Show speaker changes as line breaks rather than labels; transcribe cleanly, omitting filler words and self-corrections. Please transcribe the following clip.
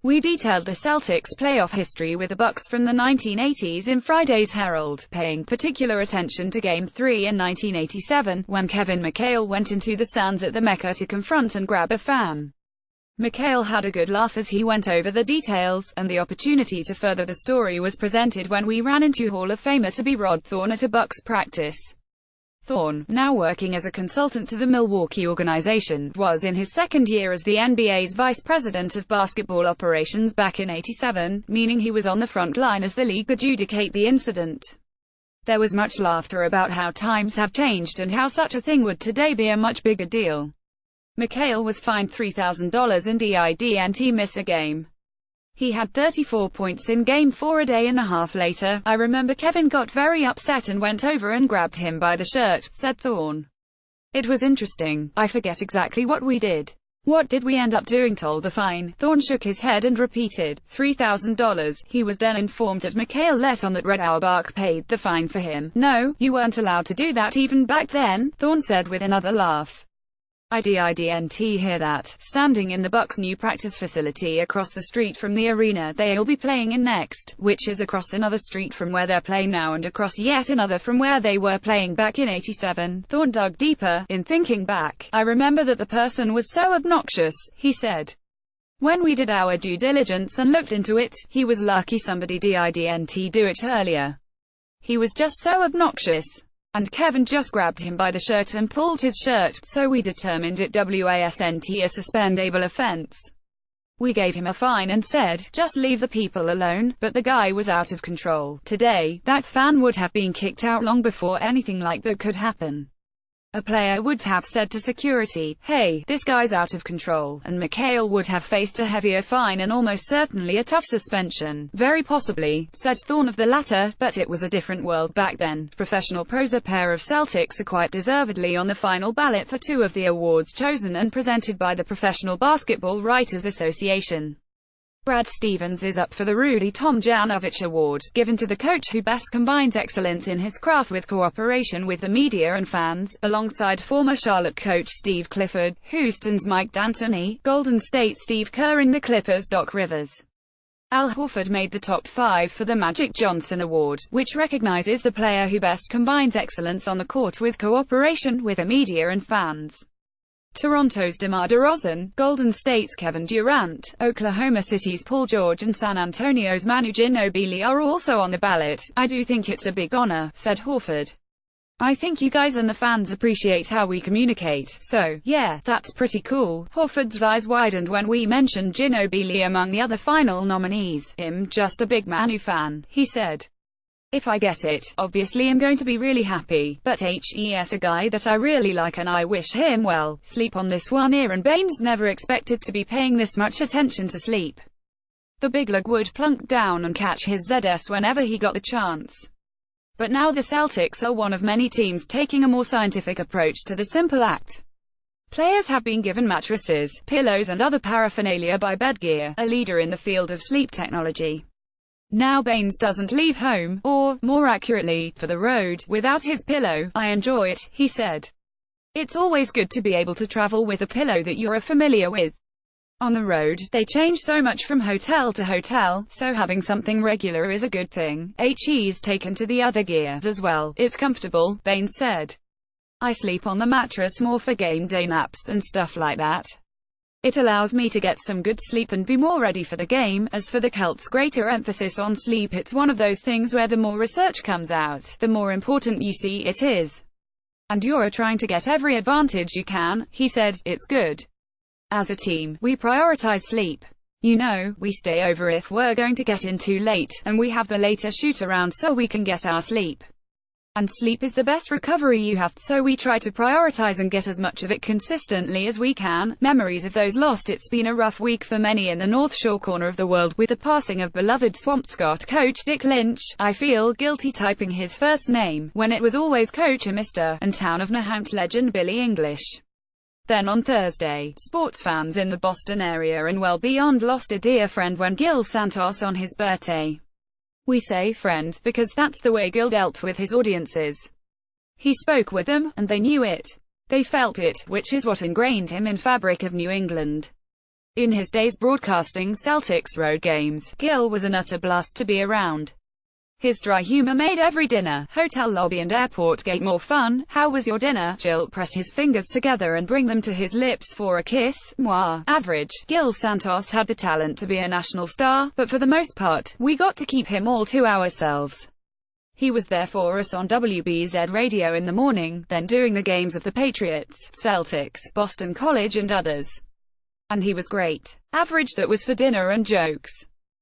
We detailed the Celtics' playoff history with the Bucks from the 1980s in Friday's Herald, paying particular attention to Game 3 in 1987, when Kevin McHale went into the stands at the Mecca to confront and grab a fan. McHale had a good laugh as he went over the details, and the opportunity to further the story was presented when we ran into Hall of Famer to be Rod Thorne at a Bucks practice. Thorne, now working as a consultant to the Milwaukee organization, was in his second year as the NBA's vice president of basketball operations back in '87, meaning he was on the front line as the league adjudicated the incident. There was much laughter about how times have changed and how such a thing would today be a much bigger deal. McHale was fined $3,000 and didn't miss a game. He had 34 points in Game 4 a day and a half later. I remember Kevin got very upset and went over and grabbed him by the shirt, said Thorne. It was interesting. I forget exactly what we did. What did we end up doing? Told the fine. Thorne shook his head and repeated, $3,000. He was then informed that McHale let on that Red Auerbach paid the fine for him. No, you weren't allowed to do that even back then, Thorne said with another laugh. I didn't hear that. Standing in the Bucks' new practice facility across the street from the arena they'll be playing in next, which is across another street from where they're playing now and across yet another from where they were playing back in '87. Thorne dug deeper. In thinking back, I remember that the person was so obnoxious, he said. When we did our due diligence and looked into it, he was lucky somebody didn't do it earlier. He was just so obnoxious. And Kevin just grabbed him by the shirt and pulled his shirt, so we determined it wasn't a suspendable offense. We gave him a fine and said, just leave the people alone, but the guy was out of control. Today, that fan would have been kicked out long before anything like that could happen. A player would have said to security, hey, this guy's out of control, and McHale would have faced a heavier fine and almost certainly a tough suspension. Very possibly, said Thorne of the latter, but it was a different world back then. Professional pros. A pair of Celtics are quite deservedly on the final ballot for two of the awards chosen and presented by the Professional Basketball Writers Association. Brad Stevens is up for the Rudy Tomjanovich Award, given to the coach who best combines excellence in his craft with cooperation with the media and fans, alongside former Charlotte coach Steve Clifford, Houston's Mike D'Antoni, Golden State Steve Kerr and the Clippers' Doc Rivers. Al Horford made the top 5 for the Magic Johnson Award, which recognizes the player who best combines excellence on the court with cooperation with the media and fans. Toronto's DeMar DeRozan, Golden State's Kevin Durant, Oklahoma City's Paul George and San Antonio's Manu Ginobili are also on the ballot. I do think it's a big honor, said Horford. I think you guys and the fans appreciate how we communicate, so, yeah, that's pretty cool. Horford's eyes widened when we mentioned Ginobili among the other final nominees. Just a big Manu fan, he said. If I get it, obviously I'm going to be really happy, but he's a guy that I really like and I wish him well. Sleep on this one. Aaron Baines never expected to be paying this much attention to sleep. The big lug would plunk down and catch his ZS whenever he got the chance. But now the Celtics are one of many teams taking a more scientific approach to the simple act. Players have been given mattresses, pillows and other paraphernalia by Bedgear, a leader in the field of sleep technology. Now Baines doesn't leave home, or, more accurately, for the road, without his pillow. I enjoy it, he said. It's always good to be able to travel with a pillow that you're familiar with. On the road, they change so much from hotel to hotel, so having something regular is a good thing. He's taken to the other gear as well. It's comfortable, Baines said. I sleep on the mattress more for game day naps and stuff like that. It allows me to get some good sleep and be more ready for the game. As for the Celts' greater emphasis on sleep, it's one of those things where the more research comes out, the more important you see it is. And you're trying to get every advantage you can, he said. It's good. As a team, we prioritize sleep. You know, we stay over if we're going to get in too late, and we have the later shoot around so we can get our sleep. And sleep is the best recovery you have, so we try to prioritize and get as much of it consistently as we can. Memories of those lost. It's been a rough week for many in the North Shore corner of the world with the passing of beloved Swampscott coach Dick Lynch. I feel guilty typing his first name, when it was always Coach Mr. and Town of Nahant legend Billy English. Then on Thursday, sports fans in the Boston area and well beyond lost a dear friend when Gil Santos on his birthday. We say friend, because that's the way Gil dealt with his audiences. He spoke with them, and they knew it. They felt it, which is what ingrained him in fabric of New England. In his days broadcasting Celtics road games, Gill was an utter blast to be around. His dry humor made every dinner, hotel lobby and airport gate more fun. "How was your dinner?" Gill press his fingers together and bring them to his lips for a kiss. Moi. Average. Gil Santos had the talent to be a national star, but for the most part, we got to keep him all to ourselves. He was there for us on WBZ radio in the morning, then doing the games of the Patriots, Celtics, Boston College and others. And he was great. Average. That was for dinner and jokes.